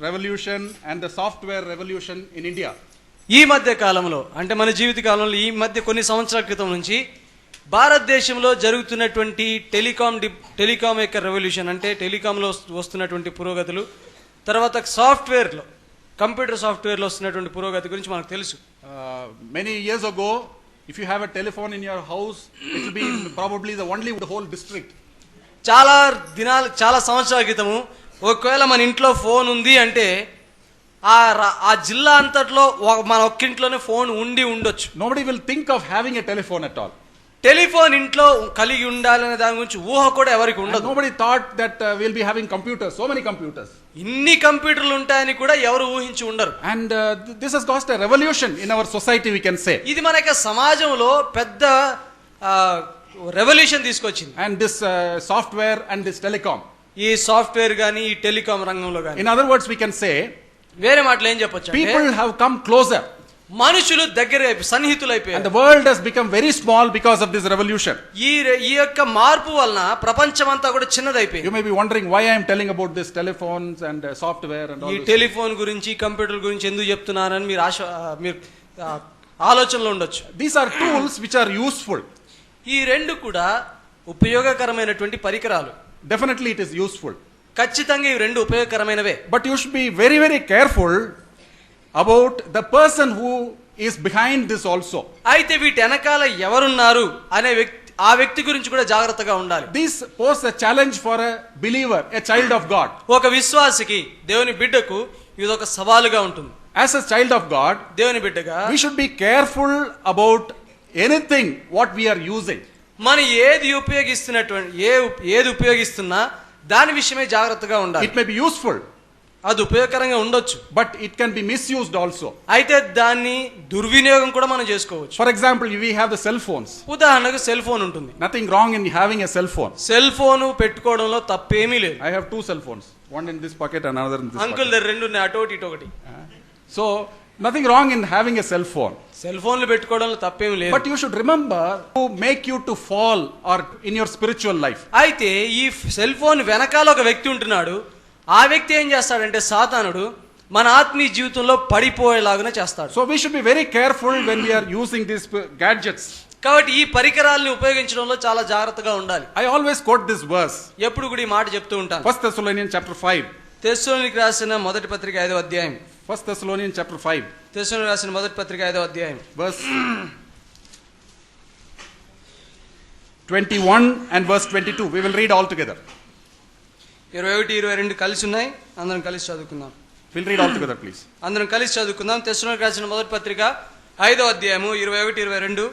revolution and the software revolution in India. ఈ మధ్య కాలంలో అంటే మన జీవిత కాలంలో ఈ మధ్య కొన్ని సంవత్సరాల క్రితం నుంచి భారతదేశంలో జరుగుతున్నటువంటి టెలికాం యొక్క రెవల్యూషన్ అంటే టెలికాంలో వస్తున్నటువంటి పురోగతులు, తర్వాత సాఫ్ట్వేర్లో కంప్యూటర్ సాఫ్ట్వేర్లో వస్తున్నటువంటి పురోగతి గురించి మనకు తెలుసు. Many years ago, if you have a telephone in your house, it will be probably the only the whole district. చాలా సంవత్సరాల క్రితము ఒకవేళ మన ఇంట్లో ఫోన్ ఉంది అంటే ఆ జిల్లా అంతట్లో మన ఒక్కింట్లోనే ఫోన్ ఉండొచ్చు. Nobody will think of having a telephone at all. Telephone ఇంట్లో కలిగి ఉండాలనే దాని గురించి ఊహ కూడా ఎవరికి ఉండదు. Nobody thought that we'll be having computers, so many computers. ఇన్ని కంప్యూటర్లు ఉంటాయని కూడా ఎవరు ఊహించి ఉండరు. And this has caused a revolution in our society, we can say. ఇది మన యొక్క సమాజంలో పెద్ద రెవల్యూషన్ తీసుకొచ్చింది. And this software and this telecom. ఈ సాఫ్ట్వేర్ గానీ ఈ టెలికాం రంగంలో గానీ, in other words we can say, వేరే మాటలు ఏం చెప్పొచ్చు, people have come closer. మనుషులు దగ్గర సన్నిహితులైపోయారు. And the world has become very small because of this revolution. ఈ యొక్క మార్పు వలన ప్రపంచమంతా కూడా చిన్నదైపోయింది. You may be wondering why I am telling about this telephones and software and all ఈ this. టెలిఫోన్ గురించి కంప్యూటర్ గురించి ఎందుకు చెప్తున్నానని మీరు ఆలోచనలో ఉండొచ్చు. These are tools which are useful. ఈ రెండు కూడా ఉపయోగకరమైనటువంటి పరికరాలు. Definitely it is useful. ఖచ్చితంగా ఈ రెండు ఉపయోగకరమైనవే. But you should be very, very careful about the person who is behind this also. అయితే వీటి వెనకాల ఎవరున్నారు అనే ఆ వ్యక్తి గురించి కూడా జాగ్రత్తగా ఉండాలి. This poses a challenge for a believer, a child of God. ఒక విశ్వాసికి, దేవుని బిడ్డకు ఇది ఒక సవాలుగా ఉంటుంది. As a child of God, దేవుని బిడ్డగా we should be careful about anything what we are using. మనం ఏది ఉపయోగిస్తున్నా దాని విషయమే జాగ్రత్తగా ఉండాలి. It may be useful, అది ఉపయోగకరంగా ఉండొచ్చు, but it can be misused also. అయితే దాన్ని దుర్వినియోగం కూడా మనం చేసుకోవచ్చు. For example, we have the cell phones. ఉదాహరణకు సెల్ ఫోన్ ఉంటుంది. Nothing wrong in having a cell phone. Cell phone పెట్టుకోవడంలో తప్పేమీ లేదు. I have two cell phones, one in this pocket and another in this uncle pocket. దగ్గర రెండు ఉన్నాయి, అటు ఇటు ఒకటి. So nothing wrong in having a cell phone. Cell ఫోన్లు పెట్టుకోవడంలో తప్పేమీ లేదు. But you should remember to make you to fall or in your spiritual life. అయితే ఈ సెల్ ఫోన్ వెనకాల ఒక వ్యక్తి ఉంటున్నాడు. ఆ వ్యక్తి ఏం చేస్తాడంటే సాతానుడు మన ఆత్మీయ జీవితంలో పడిపోయేలాగానే చేస్తాడు. So we should be very careful when we are using these gadgets. కాబట్టి ఈ పరికరాలను ఉపయోగించడంలో చాలా జాగ్రత్తగా ఉండాలి. I always quote this verse. ఎప్పుడు కూడా ఈ మాట చెప్తూ ఉంటాను. 1 Thessalonians chapter 5. తెస్సలోనికి రాసిన మొదటి పత్రిక 5వ అధ్యాయం. 1 Thessalonians chapter 5. తెస్సలోనికి రాసిన మొదటి పత్రిక 5వ అధ్యాయం. Verse 21 and verse 22. We will read all together. 21, 22 కలిసి ఉన్నాయి. అందరం కలిసి చదువుకుందాం. We'll read all together, please. అందరం కలిసి చదువుకుందాం. తెస్సలోనికి రాసిన మొదటి పత్రిక 5వ అధ్యాయము 21, 22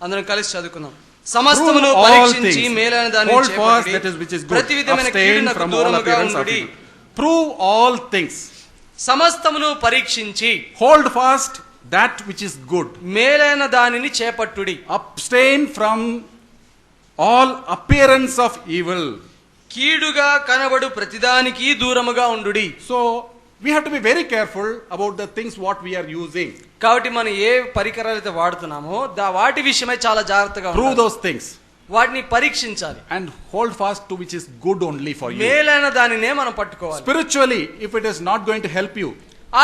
అందరం కలిసి చదువుకుందాం. సమస్తమును పరీక్షించి మేలైన దానిని చేపట్టి ప్రతి విధమైన కీడునకు దూరముగా ఉండుడి. Prove all things. సమస్తమును పరీక్షించి hold fast that which is good. మేలైన దానిని చేపట్టుడి. Abstain from all appearance of evil. కీడుగా కనబడు ప్రతిదానికి దూరముగా ఉండుడి. So we have to be very careful about the things what we are using. కాబట్టి మనం ఏ పరికరాలు అయితే వాడుతున్నామో వాటి విషయమై చాలా జాగ్రత్తగా ఉండాలి. Prove those things. వాటిని పరీక్షించాలి. And hold fast to which is good only for you. మేలైన దానినే మనం పట్టుకోవాలి. Spiritually, if it is not going to help you,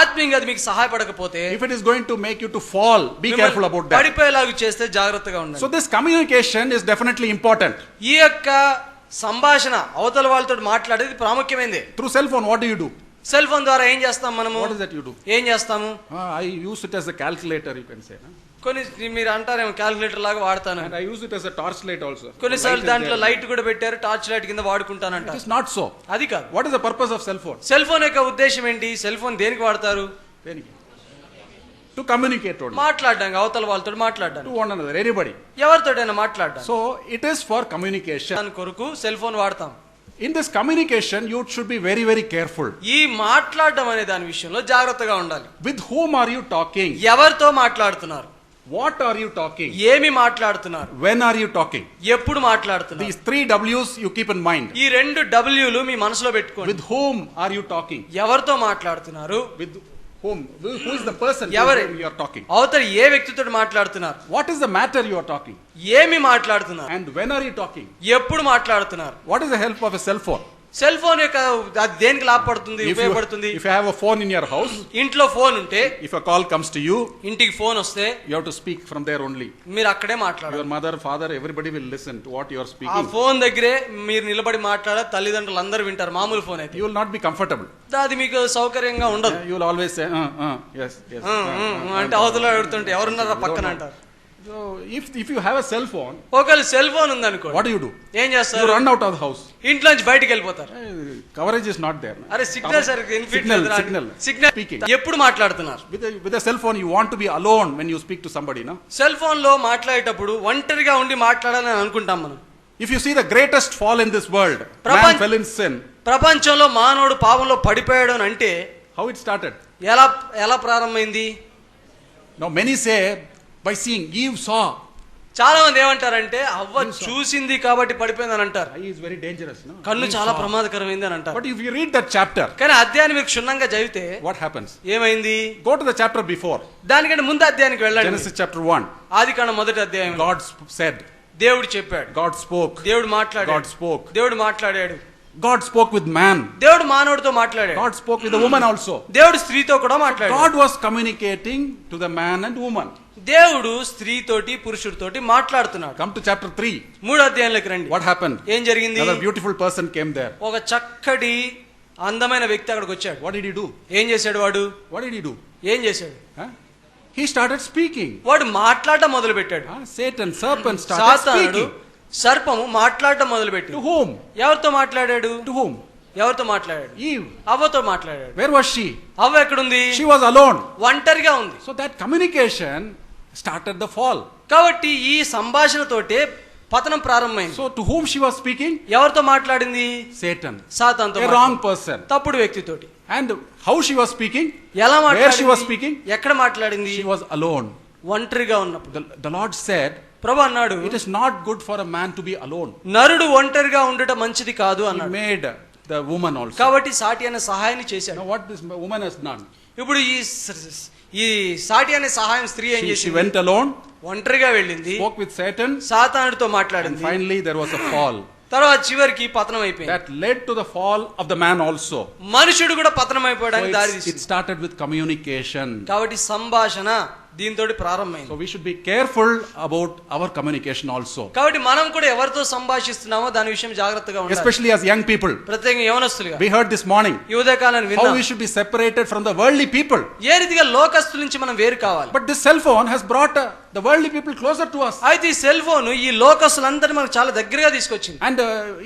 ఆత్మీయంగా అది మీకు సహాయపడకపోతే, if it is going to make you to fall, be careful about that. పడిపోయేలాగా చేస్తే జాగ్రత్తగా ఉండాలి. So this communication is definitely important. ఈ యొక్క సంభాషణ అవతల వాళ్ళతో మాట్లాడేది ప్రాముఖ్యమైనది. Through cell phone, what do you do? Cell phone ద్వారా ఏం చేస్తాం మనము? What is that you do? ఏం చేస్తాము? I use it as a calculator, you can say. కొన్ని మీరు అంటారేమో క్యాలిక్యులేటర్ లాగా వాడతాను. And I use it as a torch light also. కొన్నిసార్లు దాంట్లో లైట్ కూడా పెట్టారు, టార్చ్ లైట్ కింద వాడుకుంటానంట. It is not so. అది కాదు. What is the purpose of cell phone? Cell phone యొక్క ఉద్దేశం ఏంటి? సెల్ ఫోన్ దేనికి వాడతారు? To communicate only. మాట్లాడడానికి, అవతల వాళ్ళతో మాట్లాడడానికి. To one another, anybody. ఎవరితోటైనా మాట్లాడడానికి. So it is for communication. దాని కొరకు సెల్ ఫోన్ వాడతాం. In this communication, you should be very, very careful. ఈ మాట్లాడడం అనే దాని విషయంలో జాగ్రత్తగా ఉండాలి. With whom are you talking? ఎవరితో మాట్లాడుతున్నారు? What are you talking? ఏమి మాట్లాడుతున్నారు? When are you talking? ఎప్పుడు మాట్లాడుతున్నారు? These 3 W's you keep in mind. ఈ 2 W'లు మీ మనసులో పెట్టుకోండి. With whom are you talking? ఎవరితో మాట్లాడుతున్నారు? With whom? Who is the person with whom you are talking? అవతల ఏ వ్యక్తితో మాట్లాడుతున్నారు? What is the matter you are talking? ఏమి మాట్లాడుతున్నారు? And when are you talking? ఎప్పుడు మాట్లాడుతున్నారు? What is the help of a cell phone? Cell phone యొక్క అది దేనికి లాభపడుతుంది, ఉపయోగపడుతుంది? If you have a phone in your house, ఇంట్లో ఫోన్ ఉంటే if a call comes to you, ఇంటికి ఫోన్ వస్తే you have to speak from there only. మీరు అక్కడే మాట్లాడాలి. Your mother, father, everybody will listen to what you are ఆ speaking. Phone దగ్గరే మీరు నిలబడి మాట్లాడాలి. తల్లిదండ్రులు అందరూ వింటారు. మామూలు ఫోన్ అయితే You will not be comfortable. అది మీకు సౌకర్యంగా ఉండదు. You will always say, yes, yes. అంటే అవతల పెడుతుంటే ఎవరున్నారా పక్కన అంటారు. So if you have a cell phone, ఒకవేళ సెల్ ఫోన్ ఉందనుకో, what do you do? ఏం You చేస్తారు? run out of the house. ఇంట్లోంచి బయటికి వెళ్ళిపోతారు. Coverage is not there. అరే సిగ్నల్ సార్, సిగ్నల్ Speaking. ఎప్పుడు మాట్లాడుతున్నారు? With a cell phone, you want to be alone when you speak to somebody, no? Cell phone లో మాట్లాడేటప్పుడు ఒంటరిగా ఉండి మాట్లాడాలని అనుకుంటాం మనం. If you see the greatest fall in this world, man fell in sin. ప్రపంచంలో మానవుడు పాపంలో పడిపోయాడు అని అంటే How it started? ఎలా ప్రారంభమైంది? Now many say by seeing, Eve saw. చాలా మంది ఏమంటారంటే అవ్వ చూసింది కాబట్టి పడిపోయింది అని అంటారు. Eye is very dangerous, no? కన్ను చాలా ప్రమాదకరమైంది అని అంటారు. But if you read that chapter, కానీ అధ్యాయాన్ని మీరు క్షుణ్ణంగా చదివితే what happens? ఏమైంది? Go to the chapter before. దానికంటే ముందు అధ్యాయానికి వెళ్ళండి. Genesis chapter 1. ఆదికాండం మొదటి అధ్యాయం. God said. దేవుడు చెప్పాడు. God spoke. దేవుడు మాట్లాడాడు. God spoke. దేవుడు మాట్లాడాడు. God spoke with man. దేవుడు మానవుడితో మాట్లాడాడు. God spoke with the woman also. దేవుడు స్త్రీతో కూడా మాట్లాడాడు. God was communicating to the man and woman. దేవుడు స్త్రీతోటి పురుషుడితోటి మాట్లాడుతున్నాడు. Come to chapter 3. మూడో అధ్యాయంలోకి రండి. What happened? ఏం జరిగింది? Another beautiful person came there. ఒక చక్కటి అందమైన వ్యక్తి అక్కడికి వచ్చాడు. What did he do? ఏం చేశాడు వాడు? What did he do? ఏం చేశాడు? He started speaking. వాడు మాట్లాడటం మొదలు పెట్టాడు. Satan, serpent started సాతానుడు, speaking. సర్పము మాట్లాడటం మొదలు పెట్టి. To whom? ఎవరితో మాట్లాడాడు? To whom? ఎవరితో మాట్లాడాడు? Eve. అవ్వతో మాట్లాడాడు. Where was she? అవ్వ ఎక్కడుంది? She was alone. ఒంటరిగా ఉంది. So that communication started the fall. కాబట్టి ఈ సంభాషణతోటే పతనం ప్రారంభమైంది. So to whom she was speaking? ఎవరితో మాట్లాడింది? Satan. సాతానుతో. A wrong person. తప్పుడు వ్యక్తితోటి. And how she was speaking? ఎలా మాట్లాడింది? Where she was speaking? ఎక్కడ మాట్లాడింది? She was alone. ఒంటరిగా ఉన్నప్పుడు. The Lord said, ప్రభు అన్నాడు, it is not good for a man to be alone. నరుడు ఒంటరిగా ఉండటం మంచిది కాదు He అన్నాడు. made the woman also. కాబట్టి సాటి అనే సహాయాన్ని చేశాడు. Now what this woman has done? ఇప్పుడు ఈ సాటి అనే సహాయం స్త్రీ ఏం She చేసింది? went alone, ఒంటరిగా వెళ్ళింది, spoke with Satan, సాతానుడితో and మాట్లాడింది. finally there was a fall. తర్వాత చివరికి పతనం అయిపోయింది. That led to the fall of the man also. మనుషుడు కూడా పతనం So అయిపోవడానికి దారి it తీసింది. started with communication. కాబట్టి సంభాషణ దీంతో ప్రారంభమైంది. So we should be careful about our communication also. కాబట్టి మనం కూడా ఎవరితో సంభాషిస్తున్నామో దాని విషయం జాగ్రత్తగా ఉండాలి. Especially as young people. ప్రత్యేకంగా యవనస్తులుగా. We heard this morning ఈ ఉదయకాలాన్ని how విన్నాం. we should be separated from the worldly people. ఏ రీతిగా లోకస్తుల నుంచి మనం వేరు కావాలి. But this cell phone has brought the worldly people closer to us. అయితే ఈ సెల్ ఫోన్ ఈ లోకస్తులందరినీ మనకు చాలా దగ్గరగా తీసుకొచ్చింది. And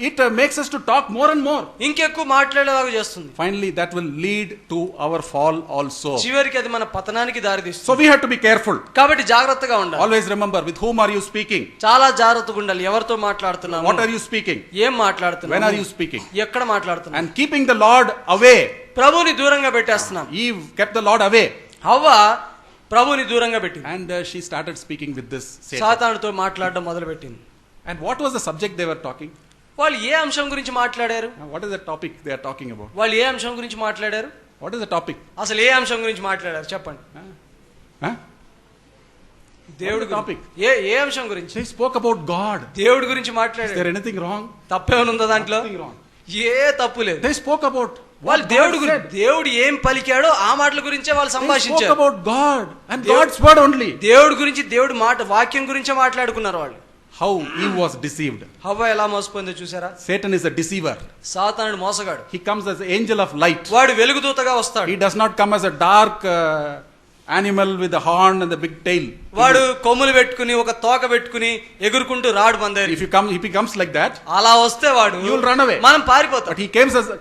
it makes us to talk more and more. ఇంకెక్కువ మాట్లాడేలాగా చేస్తుంది. Finally that will lead to our fall also. చివరికి అది మన పతనానికి దారి తీస్తుంది. So we have to be careful. కాబట్టి జాగ్రత్తగా ఉండాలి. Always remember, with whom are you speaking? చాలా జాగ్రత్తగా ఉండాలి. ఎవరితో మాట్లాడుతున్నాము? What are you speaking? ఏం మాట్లాడుతున్నాము? When are you speaking? ఎక్కడ మాట్లాడుతున్నాము? And keeping the Lord away. ప్రభువుని దూరంగా పెట్టేస్తున్నాం. Eve kept the Lord away. హవ్వ ప్రభువుని దూరంగా పెట్టింది. And she started speaking with this Satan. సాతానుతో మాట్లాడడం మొదలు పెట్టింది. And what was the subject they were talking? వాళ్ళు ఏ అంశం గురించి మాట్లాడారు? What is the topic they are talking about? వాళ్ళు ఏ అంశం గురించి మాట్లాడారు? What is the topic? అసలు ఏ అంశం గురించి మాట్లాడారు చెప్పండి. Huh? దేవుడి topic. ఏ అంశం గురించి? They spoke about God. దేవుడి గురించి Is మాట్లాడారు. there anything wrong? తప్పేమనుందా దాంట్లో? Nothing wrong. ఏ తప్పు లేదు. They spoke about వాళ్ళు what దేవుడి God గురించి, said. దేవుడు ఏం పలికాడో ఆ మాటల గురించే వాళ్ళు They spoke సంభాషించారు. about God and God's word only. దేవుడి గురించి, దేవుడి మాట వాక్యం గురించే మాట్లాడుకున్నారు వాళ్ళు. How Eve was deceived. హవ్వ ఎలా మోసపోయిందో చూసారా? Satan is a deceiver. సాతానుడు మోసగాడు. He comes as an angel of light. వాడు వెలుగుదూతగా వస్తాడు. He does not come as a dark animal with a horn and a big tail. వాడు కొమ్ములు పెట్టుకుని ఒక తోక పెట్టుకుని ఎగురుకుంటూ రాడు మన దగ్గర. If he comes like that, అలా వస్తే వాడు you will run away. మనం పారిపోతాం. But he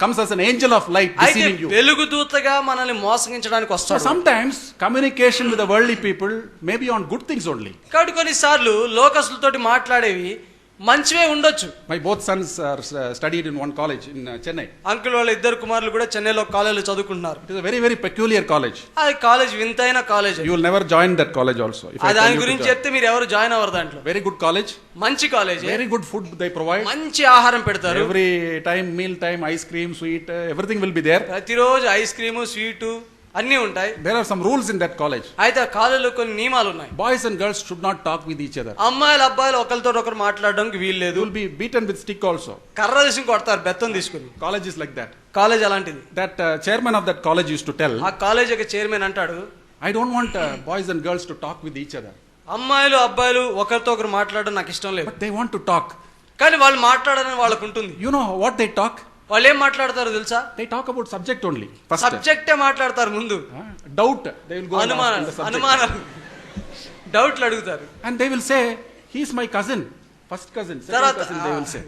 comes as an angel of light అయితే deceiving you. వెలుగుదూతగా మనల్ని మోసగించడానికి So వస్తాడు. sometimes communication with the worldly people may be on good things only. కాబట్టి కొన్నిసార్లు లోకస్తులతోటి మాట్లాడేవి మంచివే ఉండొచ్చు. My both sons are studied in one college in Chennai. Uncle వాళ్ళ ఇద్దరు కుమారులు కూడా చెన్నైలో కాలేజీలో చదువుకుంటున్నారు. It is a very, very peculiar college. అది కాలేజ్ వింతైన college. You will never join that college also. If I tell దాని you to గురించి join. చెప్తే మీరు ఎవరు జాయిన్ అవ్వరు దాంట్లో. Very good college. మంచి college. Very good food they provide. మంచి ఆహారం పెడతారు. Every time, meal time, ice cream, sweet, everything will be there. ప్రతిరోజు ఐస్ క్రీము, స్వీటు అన్నీ ఉంటాయి. There are some rules in that college. అయితే ఆ కాలేజీలో కొన్ని నియమాలు ఉన్నాయి. Boys and girls should not talk with each other. అమ్మాయిలు అబ్బాయిలు ఒకరితో ఒకరు మాట్లాడడానికి వీలు You లేదు. will be beaten with stick also. కర్ర తీసుకుని కొడతారు, బెత్తం తీసుకుని. College is like that. College అలాంటిది. That chairman of that college used to tell, ఆ కాలేజ్ యొక్క చైర్మన్ అంటాడు, I don't want boys and girls to talk with each other. అమ్మాయిలు అబ్బాయిలు ఒకరితో ఒకరు మాట్లాడడం నాకు ఇష్టం లేదు. But they want to talk. కానీ వాళ్ళు మాట్లాడాలని వాళ్ళకు ఉంటుంది. You know what they talk? వాళ్ళు ఏం మాట్లాడతారో తెలుసా? They talk about subject only. First. సబ్జెక్టే మాట్లాడతారు ముందు. Doubt. They will go and ask in the subject. అనుమానాలు డౌట్లు అడుగుతారు. And they will say, he's my cousin. First cousin, second cousin, they will say.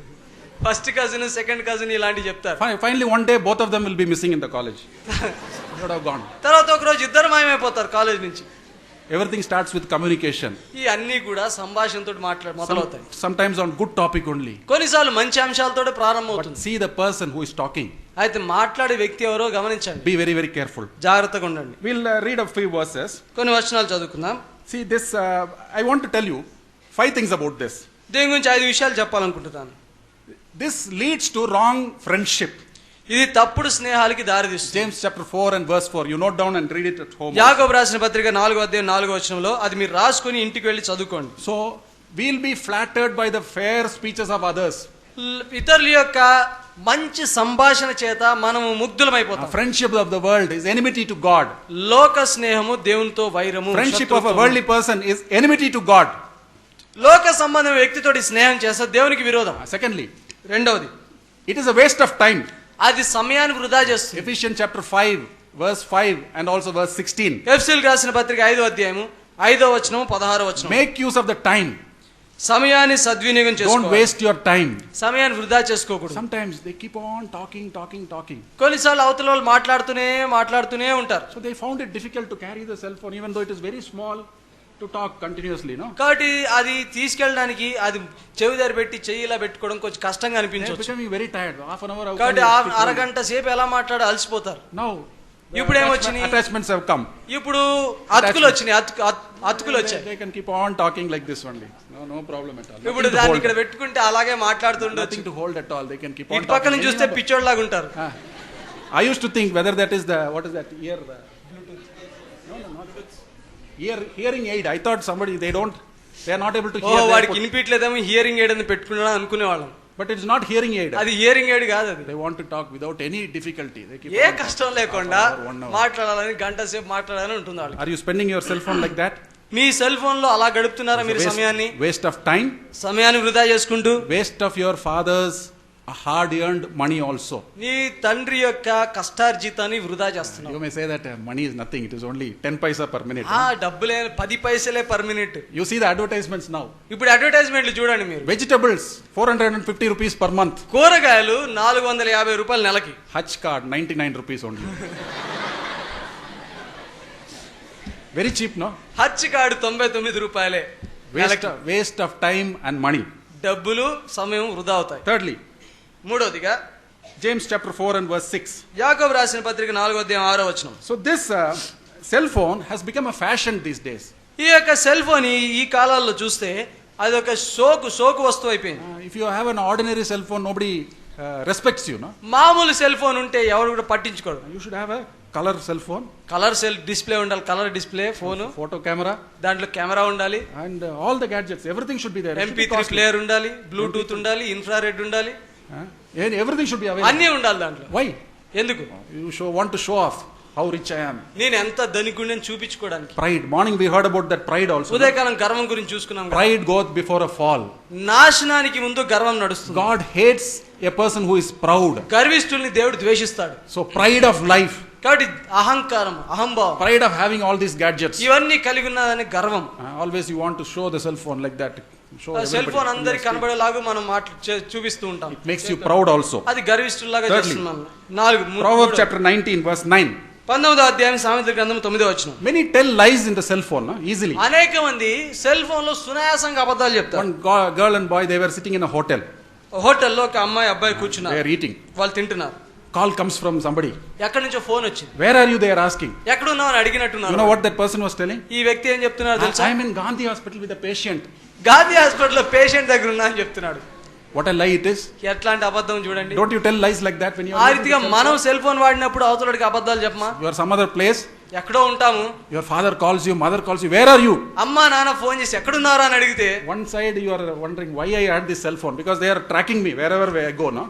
First cousin, second cousin ఇలాంటివి చెప్తారు. Finally one day both of them will be missing in the college. They would have gone. తర్వాత ఒక రోజు ఇద్దరు మాయమైపోతారు college నుంచి. Everything starts with communication. ఈ అన్ని కూడా సంభాషణతో మొదలవుతాయి. Sometimes on good topic only. కొన్నిసార్లు మంచి అంశాలతో But ప్రారంభమవుతుంది. see the person who is talking. అయితే మాట్లాడే వ్యక్తి ఎవరో గమనించండి, Be very, very careful. జాగ్రత్తగా ఉండండి. We'll read a few verses. కొన్ని వచనాలు చదువుకుందాం. See this, I want to tell you 5 things about this. దీని గురించి 5 విషయాలు చెప్పాలనుకుంటున్నాను. This leads to wrong friendship. ఇది తప్పుడు స్నేహాలకి దారితీస్తుంది. James chapter 4 and verse 4. You note down and read it at home. యాకోబు రాసిన పత్రిక 4:4 అది మీరు రాసుకొని ఇంటికి వెళ్ళి చదువుకోండి. So we'll be flattered by the fair speeches of others. ఇతరుల యొక్క మంచి సంభాషణ చేత మనము ముగ్ధులమైపోతాం. Friendship of the world is enmity to God. లోక స్నేహము దేవునితో వైరము. Friendship of a worldly person is enmity to God. లోక సంబంధం వ్యక్తితోటి స్నేహం చేస్తే దేవునికి విరోధం. Secondly, రెండవది, it is a waste of time. అది సమయాన్ని వృధా చేస్తుంది. Ephesians chapter 5 verse 5 and also verse 16. ఎఫెసీయులకు రాసిన పత్రిక 5:5-16. Make use of the time. సమయాన్ని సద్వినియోగం Don't చేసుకోవాలి. waste your time. సమయాన్ని వృధా చేసుకోకూడదు. Sometimes they keep on talking. కొన్నిసార్లు అవతల వాళ్ళు మాట్లాడుతూనే ఉంటారు. So they found it difficult to carry the cell phone even though it is very small, to talk continuously, no? కాబట్టి అది తీసుకెళ్ళడానికి అది చెవి దగ్గర పెట్టి చెయ్యిలా పెట్టుకోవడం కొంచెం కష్టంగా They are అనిపించవచ్చు. becoming very tired. Half an hour. కాబట్టి అరగంట సేపు ఎలా మాట్లాడి అలిసిపోతారు. Now ఇప్పుడు ఏమొచ్చినాయి? attachments have come. ఇప్పుడు అతుకులు వచ్చినాయి. అతుకులు వచ్చాయి. They can keep on talking like this only. No problem at all. ఇప్పుడు దాన్ని ఇక్కడ పెట్టుకుంటే అలాగే మాట్లాడుతుండొచ్చు. Nothing to hold at all. They can keep on ఇటు పక్క నుంచి చూస్తే పిచ్చోడ్లాగా ఉంటారు. I used to think whether that is the, what is that, ear, Bluetooth? No, not hearing aid. I thought somebody, they are not able to hear. వాడికి వినిపించలేదేమో hearing aid అని పెట్టుకున్నా అనుకునేవాళ్ళం. But it's not hearing aid. అది hearing aid కాదు. అది They want to talk without any difficulty. They keep A on కష్టం లేకుండా talking for 1 hour. మాట్లాడాలని గంట సేపు మాట్లాడాలని ఉంటుంది వాళ్ళకి. Are you spending your cell phone like that? Me cell phone లో అలా గడుపుతున్నారా మీరు సమయాన్ని? Waste of time. సమయాన్ని వృధా చేసుకుంటూ. Waste of your father's hard earned money also. నీ తండ్రి యొక్క కష్టార్జితాన్ని వృధా చేస్తున్నావు. You may say that money is nothing. It is only 10 paisa per minute. డబ్బులే 10 పైసలే per minute. You see the advertisements now. ఇప్పుడు అడ్వర్టైజ్మెంట్లు చూడండి మీరు. Vegetables 450 rupees per month. కూరగాయలు 450 రూపాయలు నెలకి. Hutch card 99 rupees only. Very cheap, no? హజ్ card 99 రూపాయలే. Waste of time and money. డబ్బులు సమయం వృధా అవుతాయి. Thirdly, మూడోదిగా James chapter 4 and verse 6. యాకోబు రాసిన పత్రిక 4:6. So this cell phone has become a fashion these days. ఈ యొక్క సెల్ ఫోన్ ఈ కాలాల్లో చూస్తే అది ఒక సోకు వస్తువు అయిపోయింది. If you have an ordinary cell phone, nobody respects you, no? మామూలు సెల్ ఫోన్ ఉంటే ఎవరు కూడా పట్టించుకోరు. You should have a color cell phone. Colour display ఉండాలి. Colour display phone. Photo camera. దాంట్లో కెమెరా ఉండాలి. And all the gadgets, everything should be there. MP3 player ఉండాలి. Bluetooth ఉండాలి. ఇన్ఫ్రారెడ్ ఉండాలి. Everything should be available. అన్నీ ఉండాలి దాంట్లో. Why? ఎందుకు? You want to show off how rich I am. నేను ఎంత ధనికుడిని చూపించుకోవడానికి. Pride. Morning we heard about that pride also. ఉదయకాలం గర్వం గురించి చూసుకున్నాం. Pride goeth before a fall. నాశనానికి ముందు గర్వం నడుస్తుంది. God hates a person who is proud. గర్విష్ఠుల్ని దేవుడు ద్వేషిస్తాడు. So pride of life. కాబట్టి అహంకారం, అహంభావం, pride of having all these gadgets. ఇవన్నీ కలిగి ఉన్నదని గర్వం. Always you want to show the cell phone like that. Cell phone అందరికి కనబడేలాగా మనం చూపిస్తూ ఉంటాం. It makes you proud also. అది గర్విష్ఠుల్లాగా చేస్తుంది మనల్ని. Proverbs chapter 19 verse 9. 19వ అధ్యాయం సామెతల గ్రంథం 9వ వచనం. Many tell lies in the cell phone, easily. అనేక మంది సెల్ ఫోన్ లో సునాయాసంగా అబద్ధాలు చెప్తారు. One girl and boy, they were sitting in a hotel. హోటల్లో ఒక అమ్మాయి అబ్బాయి కూర్చున్నారు. They are eating. వాళ్ళు తింటున్నారు. Call comes from somebody. ఎక్కడి నుంచో ఫోన్ వచ్చింది. Where are you? They are asking. ఎక్కడ ఉన్నావు అని అడిగినట్టున్నారు. You know what that person was telling? ఈ వ్యక్తి ఏం చెప్తున్నాడు తెలుసా? I am in Gandhi hospital with a patient. Gandhi హాస్పిటల్లో పేషెంట్ దగ్గర ఉన్నా అని చెప్తున్నాడు. What a lie it is. ఎట్లాంటి అబద్ధం చూడండి. Don't you tell lies like that when you ఆ are రీతిగా మనం సెల్ ఫోన్ వాడినప్పుడు అవతలడికి అబద్ధాలు చెప్పమా? you are some other place, ఎక్కడో ఉంటాము, your father calls you, mother calls you, where are you? అమ్మా నాన్న ఫోన్ చేసి ఎక్కడున్నారా అని అడిగితే One side you are wondering why I had this cell phone, because they are tracking me wherever I go, no?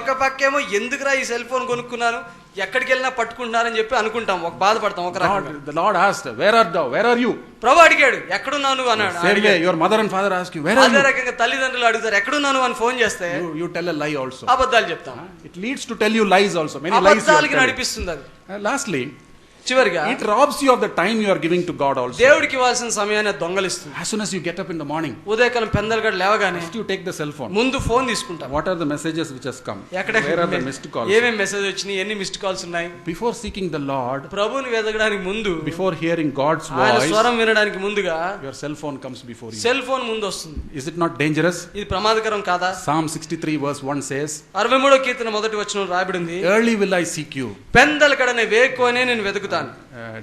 ఒక పక్కేమో ఎందుకురా ఈ సెల్ ఫోన్ కొనుక్కున్నాను, ఎక్కడికి వెళ్ళినా పట్టుకుంటున్నారని చెప్పి అనుకుంటాం, ఒక బాధపడతాం. ఒక రకంగా The Lord asked, where art thou? Where are you? ప్రభు అడిగాడు ఎక్కడున్నావు నువ్వు అన్నాడు. Same way your mother and father ask you, where are అదే you? రకంగా తల్లిదండ్రులు అడుగుతారు ఎక్కడున్నాను అని ఫోన్ చేస్తే You tell a lie also. అబద్ధాలు చెప్తాం. It leads to tell you lies also. Many lies you are అబద్ధాలకి telling. నడిపిస్తుంది అది. Lastly, చివరిగా it robs you of the time you are giving to God also. దేవుడికి ఇవ్వాల్సిన సమయాన్ని అది దొంగలిస్తుంది. As soon as you get up in the morning, ఉదయకాలం పెందలగడ లేవగానే first you take the cell phone. ముందు ఫోన్ తీసుకుంటాం. What are the messages which has come? ఎక్కడ Where are the missed calls? ఏమేమి మెసేజ్ వచ్చినాయి, ఎన్ని మిస్డ్ కాల్స్ ఉన్నాయి? Before seeking the Lord, ప్రభువుని వెతకడానికి ముందు, before hearing God's ఆయన voice, స్వరం వినడానికి ముందుగా your cell phone comes before you. Cell phone ముందు వస్తుంది. Is it not dangerous? ఇది ప్రమాదకరం కాదా? Psalm 63 verse 1 says, 63వ కీర్తన మొదటి వచనంలో రాయబడింది, early will I seek you. పెందలకడనే వేకువనే నేను వెతుకుతాను.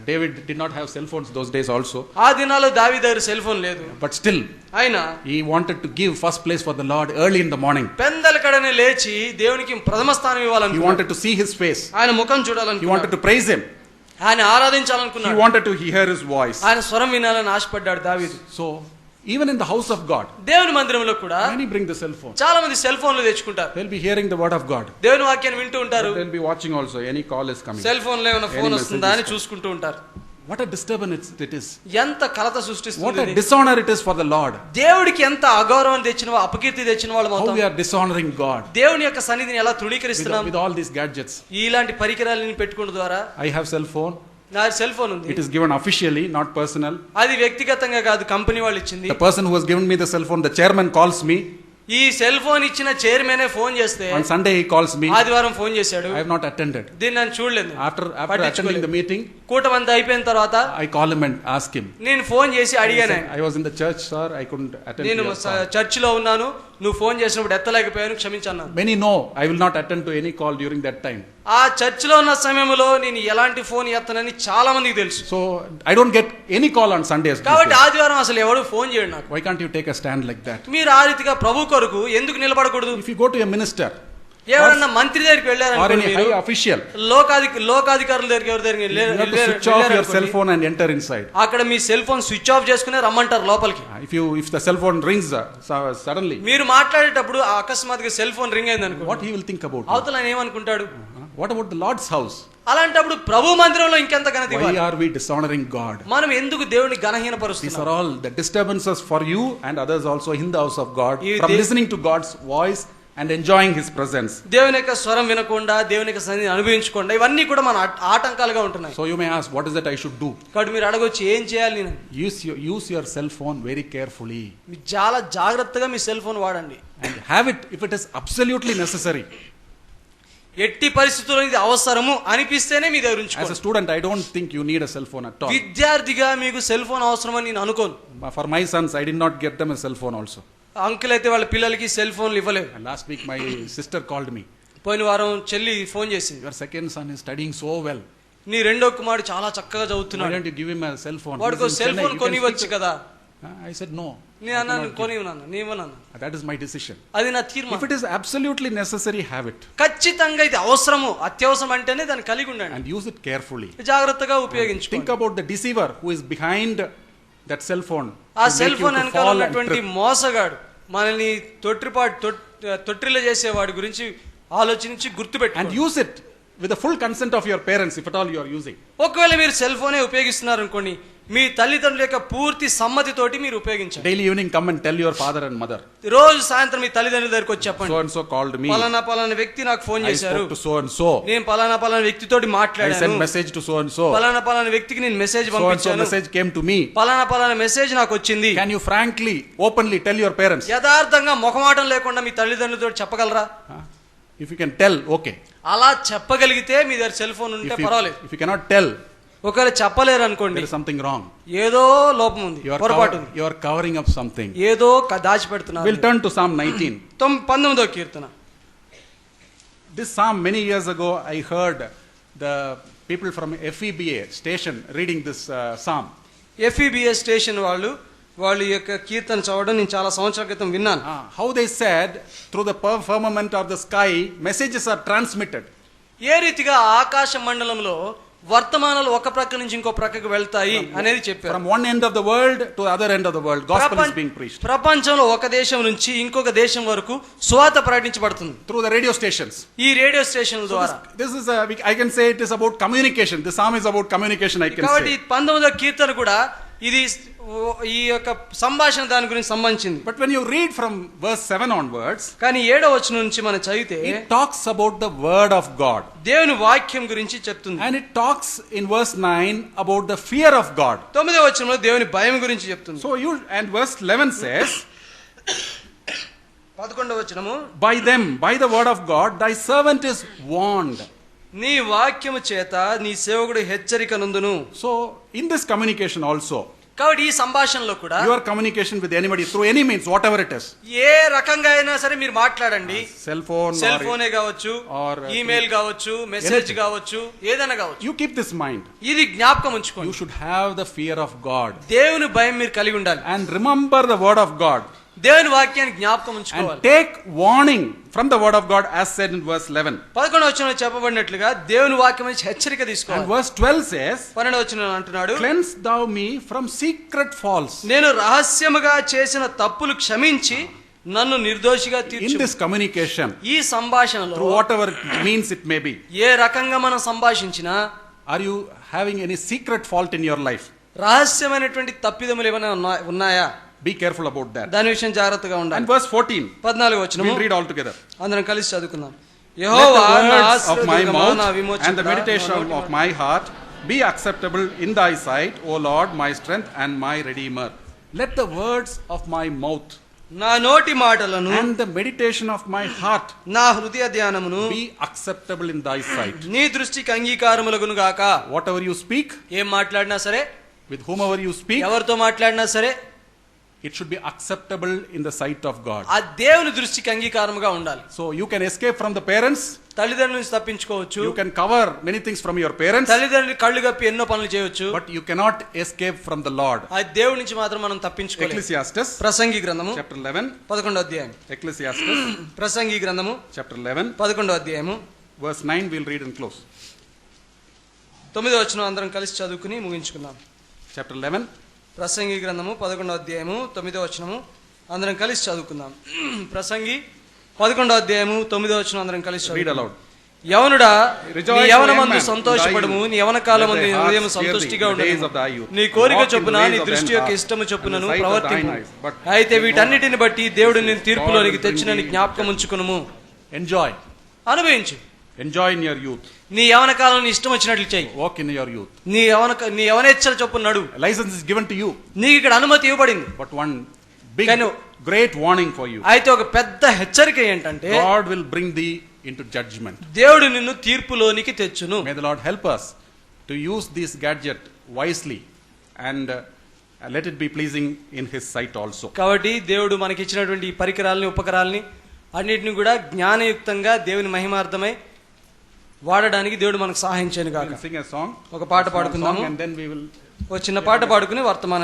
David did not have cell phones those days also, ఆ దినాల్లో దావీదు దగ్గర సెల్ ఫోన్ లేదు. but still అయినా he wanted to give first place for the Lord early in the morning. పెందలకడనే లేచి దేవునికి ప్రథమ స్థానం He ఇవ్వాలనుకున్నాడు. wanted to see his face. ఆయన ముఖం He చూడాలనుకున్నాడు. wanted to praise him. ఆయన He ఆరాధించాలనుకున్నాడు. wanted to hear his voice. ఆయన స్వరం వినాలని ఆశపడ్డాడు దావీదు. So even in the house of God, దేవుని మందిరంలో కూడా many bring the cell phone. చాలా మంది సెల్ ఫోన్లు తెచ్చుకుంటారు. They'll be hearing the word of God. దేవుని వాక్యాన్ని వింటూ ఉంటారు. They'll be watching also. Any call is coming. Cell phone లో ఏమైనా Any ఫోన్ వస్తుందా అని messages చూసుకుంటూ ఉంటారు. What a disturbance it is. ఎంత కలత What సృష్టిస్తుంది a ఇది. dishonor it is for the Lord. దేవుడికి ఎంత అగౌరవం తెచ్చిన అపకీర్తి తెచ్చిన వాళ్ళు How మొత్తం we are dishonoring God దేవుని యొక్క సన్నిధిని ఎలా with తృణీకరిస్తున్నాం. all these gadgets. ఇలాంటి పరికరాలని పెట్టుకోవడం ద్వారా. I have cell phone. నా సెల్ ఫోన్ ఉంది. It is given officially, not personal. అది వ్యక్తిగతంగా కాదు, కంపెనీ వాళ్ళు ఇచ్చింది. The person who has given me the cell phone, the chairman calls me. ఈ సెల్ ఫోన్ ఇచ్చిన చైర్మనే ఫోన్ చేస్తే On Sunday he calls me. ఆదివారం ఫోన్ చేశాడు. I have not attended. దీన్ని నేను చూడలేదు. After attending the meeting, కూటమంతా అయిపోయిన తర్వాత I call him and ask him. నేను ఫోన్ చేసి అడిగాను. I was in the church, sir. I couldn't attend. నేను చర్చ్ లో ఉన్నాను, నువ్వు ఫోన్ చేసినప్పుడు ఎత్తలేకపోయాను, క్షమించన్నాను. Many know I will not attend to any call during that time. ఆ చర్చ్ లో ఉన్న సమయంలో నేను ఎలాంటి ఫోన్ ఎత్తనని చాలా మందికి తెలుసు. So I don't get any call on Sundays. కాబట్టి ఆదివారం అసలు ఎవడు ఫోన్ చేయడు నాకు. Why can't you take a stand like that? మీరు ఆ రీతిగా ప్రభు కొరకు ఎందుకు నిలబడకూడదు? If you go to a minister ఎవరన్నా మంత్రి దగ్గరికి or వెళ్ళారనుకోండి, any high official, లోకాధికారుల దగ్గరికి ఎవరి you have to switch off your cell phone and enter inside. అక్కడ మీ సెల్ ఫోన్ స్విచ్ ఆఫ్ చేసుకునే రమ్మంటారు లోపలికి. If the cell phone rings suddenly, మీరు మాట్లాడేటప్పుడు అకస్మాత్తుగా సెల్ ఫోన్ రింగ్ అయింది అనుకో, what he will think about you? అవతల ఆయన ఏమనుకుంటాడు? What about the Lord's house? అలాంటప్పుడు ప్రభు మందిరంలో ఇంకెంత ఘనత Why ఇవ్వాలి? are we dishonoring God? మనం ఎందుకు దేవుని These ఘనహీనపరుస్తున్నాం? are all the disturbances for you and others also in the house of God ఈ from they- listening to God's voice and enjoying his presence. దేవుని యొక్క స్వరం వినకుండా, దేవుని యొక్క సన్నిధిని అనుభవించకుండా, ఇవన్నీ కూడా మన ఆటంకాలుగా ఉంటున్నాయి. So you may ask, what is it I should do? కాబట్టి మీరు అడగొచ్చు, ఏం చేయాలి నేను? Use your cell phone very carefully మీరు చాలా జాగ్రత్తగా మీ సెల్ ఫోన్ వాడండి. and have it if it is absolutely necessary. ఎట్టి పరిస్థితుల్లో ఇది అవసరము అనిపిస్తేనే మీ దగ్గర As a ఉంచుకోండి. student, I don't think you need a cell phone at all. విద్యార్థిగా మీకు సెల్ ఫోన్ అవసరమని నేను అనుకోను. For my sons, I did not get them a cell phone also. Uncle అయితే వాళ్ళ పిల్లలకి సెల్ ఫోన్లు ఇవ్వలేదు. And last week my sister called me. పోయిన వారం చెల్లి ఫోన్ చేసింది. Your second son is studying so well. నీ రెండో కుమారుడు చాలా చక్కగా Why చదువుతున్నాడు, don't you give him a cell phone? వాడికి He's in cell Chennai, phone you can కొనివ్వచ్చు speak. కదా. I said no. నేను అన్నాను, కొనివ్వనన్నా, నీవనన్నా. That is my decision. అది నా If తీర్మానం. it is absolutely necessary, have it ఖచ్చితంగా ఇది అవసరము, అత్యవసరం అంటేనే దాన్ని కలిగి ఉండండి. and use it carefully. జాగ్రత్తగా Think ఉపయోగించుకోండి. about the deceiver who is behind that cell phone. ఆ to cell make you phone to వెనకాల fall and ఉన్నటువంటి trip. మోసగాడు మనల్ని తొట్టిల్ల చేసేవాడి గురించి ఆలోచించి And గుర్తుపెట్టుకోండి. use it with the full consent of your parents, if at all you are using. ఒకవేళ మీరు సెల్ ఫోనే ఉపయోగిస్తున్నారు అనుకోండి, మీ తల్లిదండ్రుల యొక్క పూర్తి సమ్మతితోటి మీరు ఉపయోగించండి. Daily evening, come and tell your father and mother. రోజు సాయంత్రం మీ తల్లిదండ్రుల దగ్గరికి వచ్చి చెప్పండి, So and so called me. పలానా వ్యక్తి నాకు ఫోన్ I చేశారు, spoke to so and so. నేను పలానా వ్యక్తితోటి I sent మాట్లాడాను, message to so and so. పలానా వ్యక్తికి నేను మెసేజ్ So and so పంపించాను, message came to me. పలానా మెసేజ్ నాకు వచ్చింది. Can you frankly, openly tell your parents? యథార్థంగా మొహమాటం లేకుండా మీ తల్లిదండ్రులతో చెప్పగలరా? If you can tell, okay. అలా చెప్పగలిగితే మీ దగ్గర సెల్ ఫోన్ ఉంటే పర్వాలేదు. If you cannot tell, ఒకవేళ చెప్పలేరు అనుకోండి, there is something wrong. ఏదో లోపం ఉంది, పొరపాటు ఉంది, You are covering up something. ఏదో దాచిపెడుతున్నారు. We'll turn to Psalm 19. 19వ కీర్తన. This psalm, many years ago, I heard the people from FEBA station reading this psalm. FEBA station వాళ్ళు వాళ్ళు ఈ యొక్క కీర్తన చదవడం నేను చాలా సంవత్సరాల క్రితం విన్నాను. How they said, through the firmament of the sky, messages are transmitted. ఏ రీతిగా ఆకాశ మండలంలో వర్తమానాలు ఒక ప్రక్క నుంచి ఇంకో ప్రక్కకు వెళ్తాయి అనేది చెప్పారు. From one end of the world to the other end of the world, gospel is being preached. ప్రపంచంలో ఒక దేశం నుంచి ఇంకొక దేశం వరకు సువార్త ప్రకటించబడుతుంది Through the radio stations. ఈ రేడియో స్టేషన్ల ద్వారా. This is I can say it is about communication. The psalm is about communication, I can కాబట్టి say. 19వ కీర్తన కూడా ఇది ఈ యొక్క సంభాషణ దాని గురించి సంబంధించింది. But when you read from verse 7 onwards, కానీ 7వ వచనం నుంచి మనం చదివితే it talks about the word of God. దేవుని వాక్యం గురించి చెప్తుంది. And it talks in verse 9 about the fear of God. 9వ వచనంలో దేవుని భయం గురించి చెప్తుంది. So and verse 11 says, 11వ వచనము, by the word of God, thy servant is warned. నీ వాక్యము చేత నీ సేవకుడు హెచ్చరిక నందును. So in this communication also, కాబట్టి ఈ సంభాషణలో కూడా your communication with anybody through any means, whatever it is, ఏ రకంగా అయినా సరే మీరు మాట్లాడండి, సెల్ ఫోనే కావచ్చు, ఈమెయిల్ కావచ్చు, మెసేజ్ కావచ్చు, ఏదైనా కావచ్చు, you keep this mind. ఇది జ్ఞాపకం ఉంచుకోండి. You should have the fear of God. దేవుని భయం మీరు కలిగి ఉండాలి. And remember the word of God. దేవుని వాక్యాన్ని జ్ఞాపకం ఉంచుకోవాలి. And take warning from the word of God as said in verse 11. 11వ వచనంలో చెప్పబడినట్లుగా దేవుని వాక్యం నుంచి హెచ్చరిక And తీసుకోవాలి. verse 12 says, 12వ వచనంలో అంటున్నాడు, cleanse thou me from secret faults. నేను రహస్యముగా చేసిన తప్పులు క్షమించి నన్ను నిర్దోషిగా In తీర్చు. this communication, ఈ సంభాషణలో through whatever means it may be, ఏ రకంగా మనం సంభాషించినా are you having any secret fault in your life? రహస్యమైనటువంటి తప్పిదములు ఏమైనా ఉన్నాయా? Be careful about that. దాని విషయం జాగ్రత్తగా And ఉండాలి. verse 14, 14వ వచనము, we'll read all together. అందరం కలిసి చదువుకుందాం. Let the యెహోవా నా words of my ఆశ్రయదుర్గమా, నా mouth విమోచకుడా, and the meditation of my heart be acceptable in thy sight, O Lord, my strength and my redeemer. Let the words of my mouth నా నోటి మాటలను and the meditation of my heart నా హృదయ ధ్యానమును be acceptable in thy sight. నీ దృష్టికి అంగీకారములగును గాక. Whatever you speak, ఏం మాట్లాడినా సరే, with whomever you speak, ఎవరితో మాట్లాడినా సరే, it should be acceptable in the sight of God. ఆ దేవుని దృష్టికి అంగీకారముగా ఉండాలి. So you can escape from the parents, తల్లిదండ్రుల నుంచి తప్పించుకోవచ్చు, you can cover many things from your parents, తల్లిదండ్రులు కళ్ళు కప్పి ఎన్నో పనులు చేయొచ్చు, but you cannot escape from the Lord. ఆ దేవుడి నుంచి మాత్రం మనం తప్పించుకోలేము. Ecclesiastes ప్రసంగి గ్రంథము chapter 11, 11వ అధ్యాయం. Ecclesiastes ప్రసంగి గ్రంథము chapter 11, 11వ అధ్యాయము verse 9 we'll read and close. 9వ వచనం అందరం కలిసి చదువుకుని ముగించుకుందాం. Chapter 11, ప్రసంగి గ్రంథము 11వ అధ్యాయము 9వ వచనము అందరం కలిసి చదువుకుందాం. ప్రసంగి 11వ అధ్యాయము 9వ వచనం అందరం కలిసి read చదువుకుందాం. aloud. యవనుడా, నీ Rejoice, యవనమందు O young man, సంతోషపడము, నీ యవన కాలమందు నీ హృదయం సంతుష్టిగా ఉండదు, నీ కోరిక చొప్పున నీ దృష్టి యొక్క ఇష్టము చొప్పునను ప్రవర్తింపు. అయితే వీటన్నిటిని బట్టి దేవుడు నేను తీర్పులోనికి తెచ్చినని జ్ఞాపకం ఉంచుకునుము. Enjoy. అనుభవించు. Enjoy in your youth. నీ యవన కాలం ఇష్టం వచ్చినట్లు చెయ్యి. Walk in your youth. నీ యవనేచ్ఛల చొప్పున నడు. License is given to you. నీకు ఇక్కడ అనుమతి ఇవ్వబడింది. But one big, Can you- great warning for you. అయితే ఒక పెద్ద హెచ్చరిక ఏంటంటే, God will bring thee into judgment. దేవుడు నిన్ను తీర్పులోనికి తెచ్చును. May the Lord help us to use this gadget wisely and let it be pleasing in His sight also. కాబట్టి దేవుడు మనకి ఇచ్చినటువంటి ఈ పరికరాలని, ఉపకరాలని అన్నిటిని కూడా జ్ఞానయుక్తంగా దేవుని మహిమార్థమై వాడడానికి దేవుడు మనకు సహాయం చేయను We గాక. will sing a song. ఒక పాట Small పాడుకుందాము. song, and then we will ఒక చిన్న పాట పాడుకుని వర్తమానం